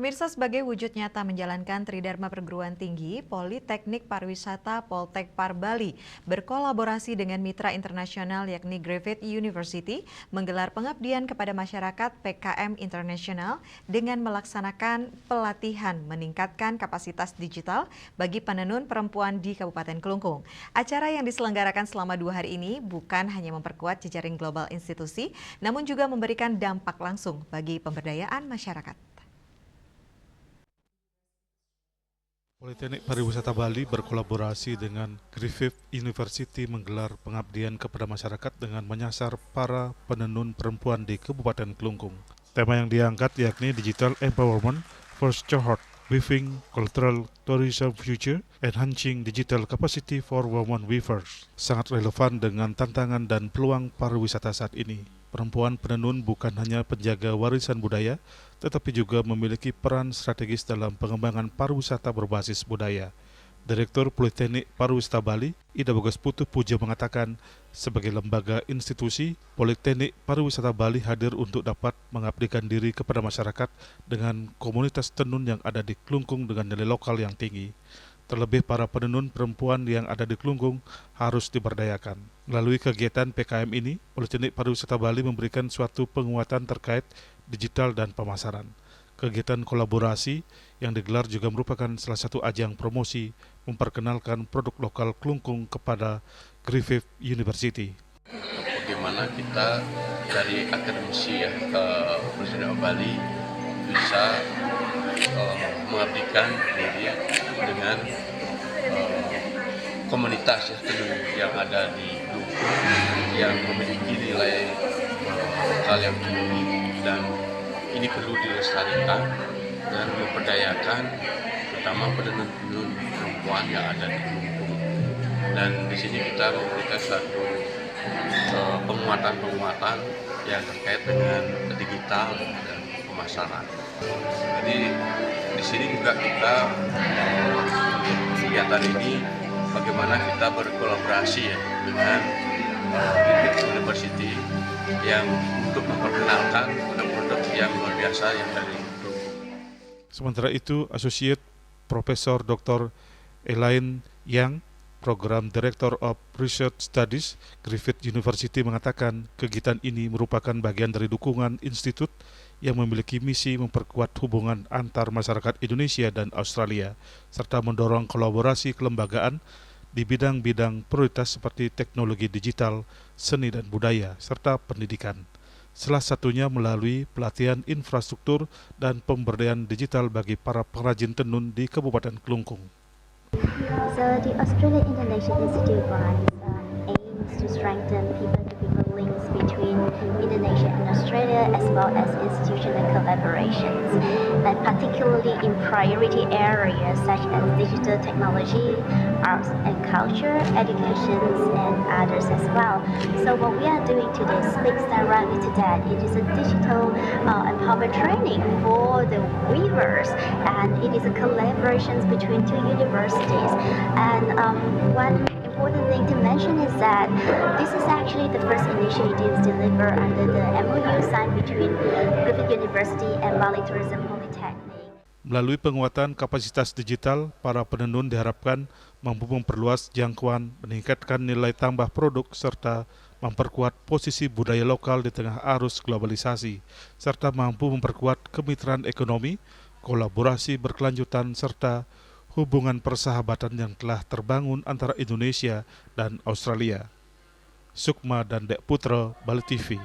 Pemirsa, sebagai wujud nyata menjalankan Tridharma Perguruan Tinggi, Politeknik Pariwisata Poltekpar Bali berkolaborasi dengan mitra internasional yakni Griffith University menggelar pengabdian kepada masyarakat PKM Internasional dengan melaksanakan pelatihan meningkatkan kapasitas digital bagi penenun perempuan di Kabupaten Kelungkung. Acara yang diselenggarakan selama 2 hari ini bukan hanya memperkuat jejaring global institusi, namun juga memberikan dampak langsung bagi pemberdayaan masyarakat. Politeknik Pariwisata Bali berkolaborasi dengan Griffith University menggelar pengabdian kepada masyarakat dengan menyasar para penenun perempuan di Kabupaten Kelungkung. Tema yang diangkat yakni Digital Empowerment for Cohort, Weaving Cultural Tourism Future, Enhancing Digital Capacity for Women Weavers. Sangat relevan dengan tantangan dan peluang pariwisata saat ini. Perempuan penenun bukan hanya penjaga warisan budaya, tetapi juga memiliki peran strategis dalam pengembangan pariwisata berbasis budaya. Direktur Politeknik Pariwisata Bali, Ida Bagus Putu Puja mengatakan, sebagai lembaga institusi, Politeknik Pariwisata Bali hadir untuk dapat mengabdikan diri kepada masyarakat dengan komunitas tenun yang ada di Kelungkung dengan nilai lokal yang tinggi. Terlebih para penenun perempuan yang ada di Kelungkung harus diberdayakan. Melalui kegiatan PKM ini, Politeknik Pariwisata Bali memberikan suatu penguatan terkait digital dan pemasaran. Kegiatan kolaborasi yang digelar juga merupakan salah satu ajang promosi memperkenalkan produk lokal Kelungkung kepada Griffith University. Bagaimana kita dari akademisi Politeknik Bali bisa mengabdikan diri dengan komunitas tenun yang ada di Kelungkung yang memiliki nilai lokal yang tinggi, dan ini perlu dilestarikan dan memperdayakan terutama penenun perempuan yang ada di Kelungkung. Dan di sini kita memberikan suatu penguatan yang terkait dengan digital dan pemasaran. Jadi di sini juga kita kegiatan ini bagaimana kita berkolaborasi dengan Griffith University yang untuk memperkenalkan produk-produk yang luar biasa yang dari Kelungkung. Sementara itu, Associate Profesor Dr. Elaine Yang, Program Director of Research Studies, Griffith University mengatakan kegiatan ini merupakan bagian dari dukungan institut yang memiliki misi memperkuat hubungan antar masyarakat Indonesia dan Australia, serta mendorong kolaborasi kelembagaan di bidang-bidang prioritas seperti teknologi digital, seni dan budaya, serta pendidikan. Salah satunya melalui pelatihan infrastruktur dan pemberdayaan digital bagi para pengrajin tenun di Kabupaten Kelungkung. So the Australia-Indonesia Institute aims to strengthen people-to-people links between Indonesia and Australia, as well as institutional collaborations, and particularly in priority areas such as digital technology, arts and culture, education, and others as well. So what we are doing today speaks directly to that. It is a digital empowerment training for the weavers, and it is a collaboration between two universities. And one important thing to mention is that this is actually the first initiative delivered under the MOU signed between Griffith University and Bali Tourism Polytechnic. Melalui penguatan kapasitas digital, para penenun diharapkan mampu memperluas jangkauan, meningkatkan nilai tambah produk, serta memperkuat posisi budaya lokal di tengah arus globalisasi, serta mampu memperkuat kemitraan ekonomi, kolaborasi berkelanjutan, serta hubungan persahabatan yang telah terbangun antara Indonesia dan Australia. Sukma dan Dek Putra, Bali TV.